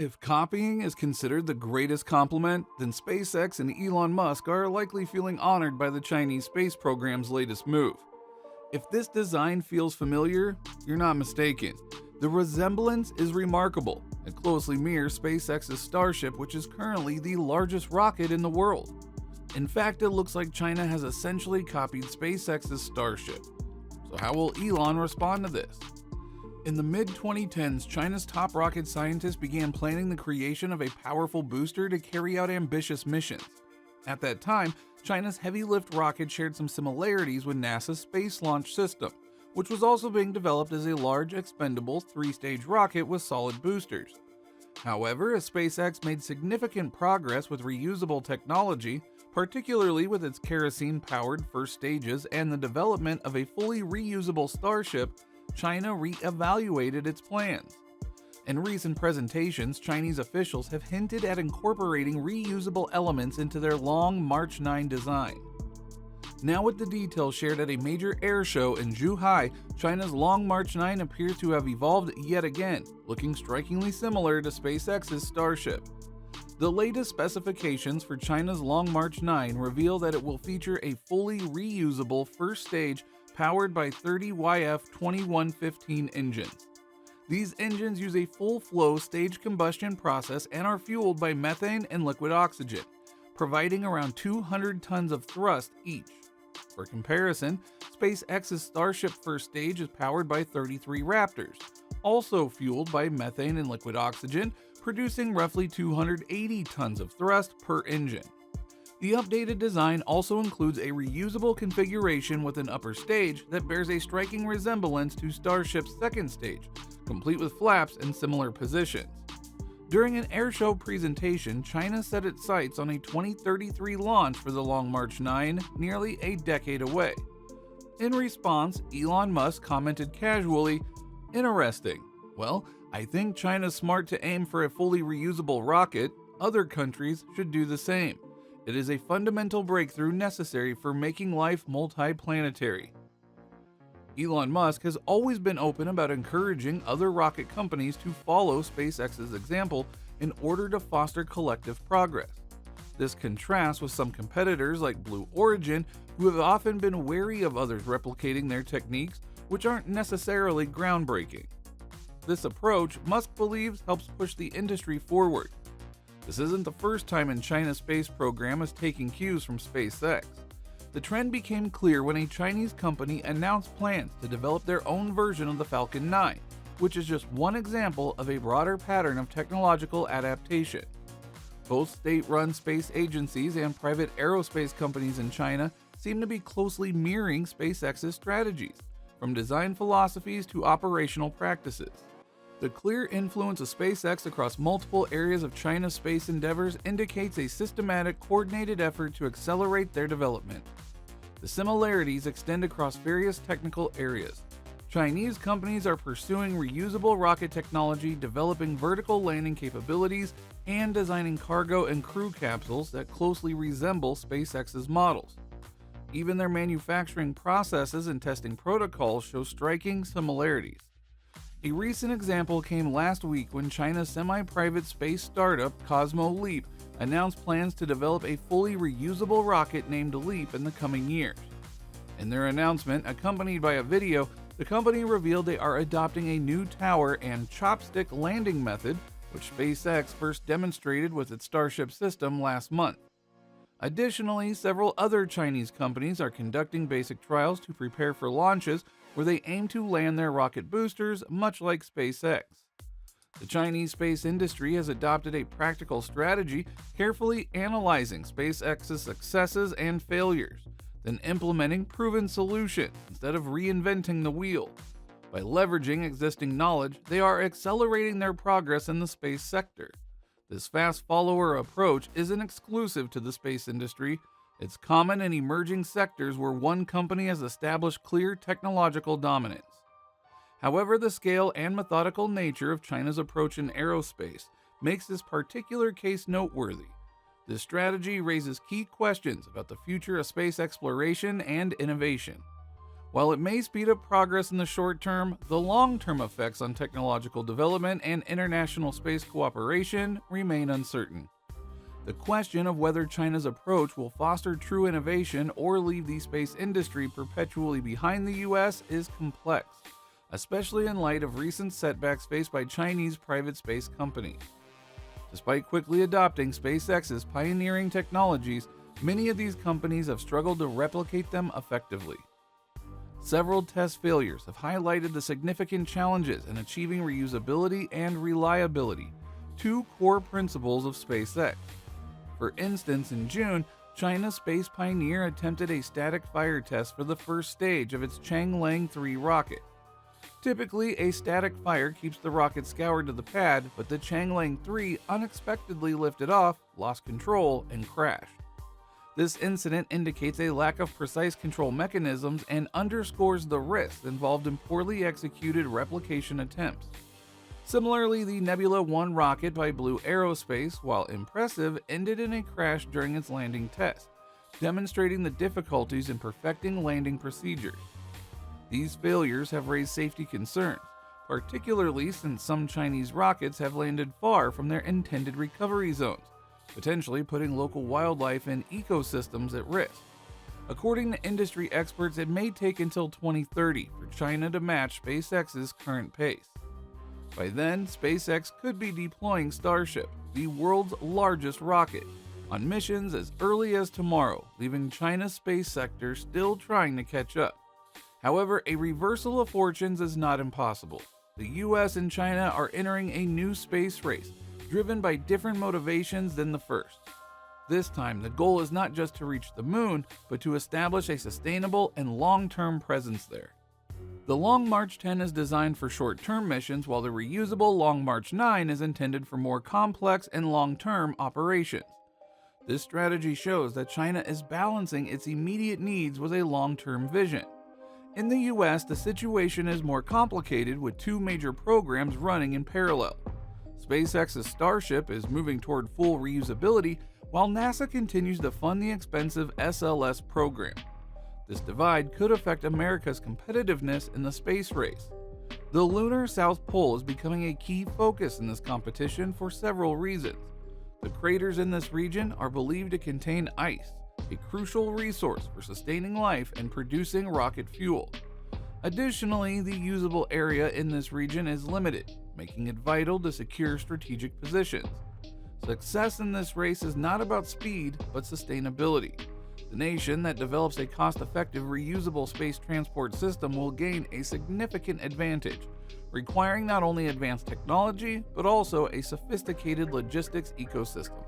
If copying is considered the greatest compliment, then SpaceX and Elon Musk are likely feeling honored by the Chinese space program's latest move. If this design feels familiar, you're not mistaken. The resemblance is remarkable. It closely mirrors SpaceX's Starship, which is currently the largest rocket in the world. In fact, it looks like China has essentially copied SpaceX's Starship. So how will Elon respond to this? In the mid-2010s, China's top rocket scientists began planning the creation of a powerful booster to carry out ambitious missions. At that time, China's heavy-lift rocket shared some similarities with NASA's Space Launch System, which was also being developed as a large, expendable, three-stage rocket with solid boosters. However, as SpaceX made significant progress with reusable technology, particularly with its kerosene-powered first stages and the development of a fully reusable Starship, China re-evaluated its plans. In recent presentations, Chinese officials have hinted at incorporating reusable elements into their Long March 9 design. Now with the details shared at a major air show in Zhuhai, China's Long March 9 appears to have evolved yet again, looking strikingly similar to SpaceX's Starship. The latest specifications for China's Long March 9 reveal that it will feature a fully reusable first stage powered by 30 YF-2115 engines. These engines use a full-flow staged combustion process and are fueled by methane and liquid oxygen, providing around 200 tons of thrust each. For comparison, SpaceX's Starship first stage is powered by 33 Raptors, also fueled by methane and liquid oxygen, producing roughly 280 tons of thrust per engine. The updated design also includes a reusable configuration with an upper stage that bears a striking resemblance to Starship's second stage, complete with flaps in similar positions. During an airshow presentation, China set its sights on a 2033 launch for the Long March 9, nearly a decade away. In response, Elon Musk commented casually, "Interesting. Well, I think China's smart to aim for a fully reusable rocket. Other countries should do the same. It is a fundamental breakthrough necessary for making life multiplanetary." Elon Musk has always been open about encouraging other rocket companies to follow SpaceX's example in order to foster collective progress. This contrasts with some competitors like Blue Origin, who have often been wary of others replicating their techniques, which aren't necessarily groundbreaking. This approach, Musk believes, helps push the industry forward. This isn't the first time in China's space program is taking cues from SpaceX. The trend became clear when a Chinese company announced plans to develop their own version of the Falcon 9, which is just one example of a broader pattern of technological adaptation. Both state-run space agencies and private aerospace companies in China seem to be closely mirroring SpaceX's strategies, from design philosophies to operational practices. The clear influence of SpaceX across multiple areas of China's space endeavors indicates a systematic, coordinated effort to accelerate their development. The similarities extend across various technical areas. Chinese companies are pursuing reusable rocket technology, developing vertical landing capabilities, and designing cargo and crew capsules that closely resemble SpaceX's models. Even their manufacturing processes and testing protocols show striking similarities. A recent example came last week when China's semi-private space startup Cosmo Leap announced plans to develop a fully reusable rocket named Leap in the coming years. In their announcement, accompanied by a video, the company revealed they are adopting a new tower and chopstick landing method, which SpaceX first demonstrated with its Starship system last month. Additionally, several other Chinese companies are conducting basic trials to prepare for launches where they aim to land their rocket boosters, much like SpaceX. The Chinese space industry has adopted a practical strategy, carefully analyzing SpaceX's successes and failures, then implementing proven solutions instead of reinventing the wheel. By leveraging existing knowledge, they are accelerating their progress in the space sector. This fast follower approach isn't exclusive to the space industry. It's common in emerging sectors where one company has established clear technological dominance. However, the scale and methodical nature of China's approach in aerospace makes this particular case noteworthy. This strategy raises key questions about the future of space exploration and innovation. While it may speed up progress in the short term, the long-term effects on technological development and international space cooperation remain uncertain. The question of whether China's approach will foster true innovation or leave the space industry perpetually behind the US is complex, especially in light of recent setbacks faced by Chinese private space companies. Despite quickly adopting SpaceX's pioneering technologies, many of these companies have struggled to replicate them effectively. Several test failures have highlighted the significant challenges in achieving reusability and reliability, two core principles of SpaceX. For instance, in June, China's Space Pioneer attempted a static fire test for the first stage of its Chang'e 3 rocket. Typically, a static fire keeps the rocket scoured to the pad, but the Chang'e 3 unexpectedly lifted off, lost control, and crashed. This incident indicates a lack of precise control mechanisms and underscores the risks involved in poorly executed replication attempts. Similarly, the Nebula 1 rocket by Blue Aerospace, while impressive, ended in a crash during its landing test, demonstrating the difficulties in perfecting landing procedures. These failures have raised safety concerns, particularly since some Chinese rockets have landed far from their intended recovery zones, potentially putting local wildlife and ecosystems at risk. According to industry experts, it may take until 2030 for China to match SpaceX's current pace. By then, SpaceX could be deploying Starship, the world's largest rocket, on missions as early as tomorrow, leaving China's space sector still trying to catch up. However, a reversal of fortunes is not impossible. The US and China are entering a new space race, driven by different motivations than the first. This time, the goal is not just to reach the moon, but to establish a sustainable and long-term presence there. The Long March 10 is designed for short-term missions, while the reusable Long March 9 is intended for more complex and long-term operations. This strategy shows that China is balancing its immediate needs with a long-term vision. In the US, the situation is more complicated with two major programs running in parallel. SpaceX's Starship is moving toward full reusability, while NASA continues to fund the expensive SLS program. This divide could affect America's competitiveness in the space race. The lunar South Pole is becoming a key focus in this competition for several reasons. The craters in this region are believed to contain ice, a crucial resource for sustaining life and producing rocket fuel. Additionally, the usable area in this region is limited, making it vital to secure strategic positions. Success in this race is not about speed, but sustainability. The nation that develops a cost-effective reusable space transport system will gain a significant advantage, requiring not only advanced technology, but also a sophisticated logistics ecosystem.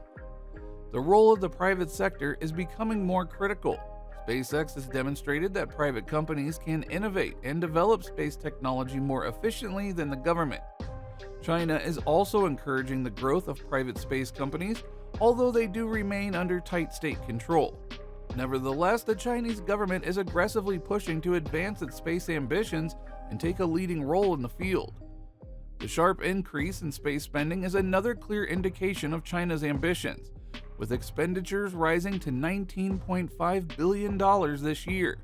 The role of the private sector is becoming more critical. SpaceX has demonstrated that private companies can innovate and develop space technology more efficiently than the government. China is also encouraging the growth of private space companies, although they do remain under tight state control. Nevertheless, the Chinese government is aggressively pushing to advance its space ambitions and take a leading role in the field. The sharp increase in space spending is another clear indication of China's ambitions, with expenditures rising to $19.5 billion this year.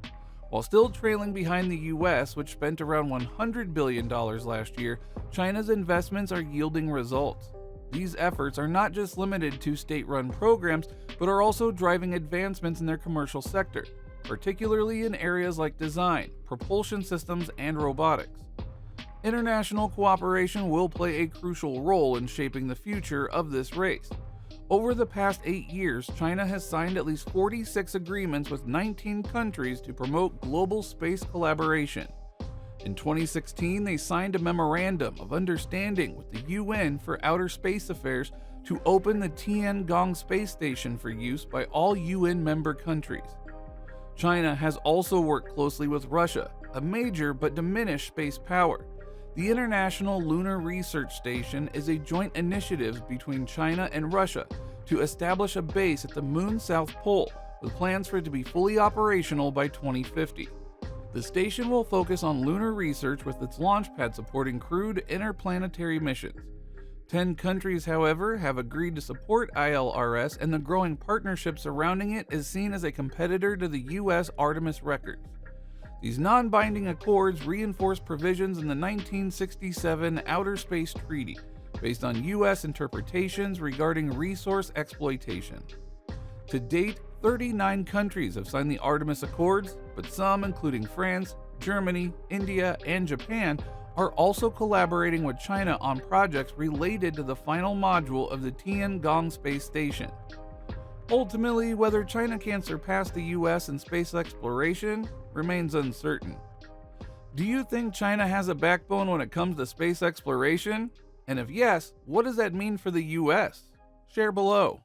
While still trailing behind the US, which spent around $100 billion last year, China's investments are yielding results. These efforts are not just limited to state-run programs, but are also driving advancements in their commercial sector, particularly in areas like design, propulsion systems, and robotics. International cooperation will play a crucial role in shaping the future of this race. Over the past 8 years, China has signed at least 46 agreements with 19 countries to promote global space collaboration. In 2016, they signed a memorandum of understanding with the UN for Outer Space Affairs to open the Tiangong space station for use by all UN member countries. China has also worked closely with Russia, a major but diminished space power. The International Lunar Research Station is a joint initiative between China and Russia to establish a base at the Moon's South Pole, with plans for it to be fully operational by 2050. The station will focus on lunar research with its launch pad supporting crewed interplanetary missions. 10 countries, however, have agreed to support ILRS, and the growing partnership surrounding it is seen as a competitor to the US Artemis records. These non-binding accords reinforce provisions in the 1967 Outer Space Treaty, based on U.S. interpretations regarding resource exploitation. To date, 39 countries have signed the Artemis Accords, but some, including France, Germany, India, and Japan, are also collaborating with China on projects related to the final module of the Tiangong space station. Ultimately, whether China can surpass the US in space exploration remains uncertain. Do you think China has a backbone when it comes to space exploration? And if yes, what does that mean for the US? Share below.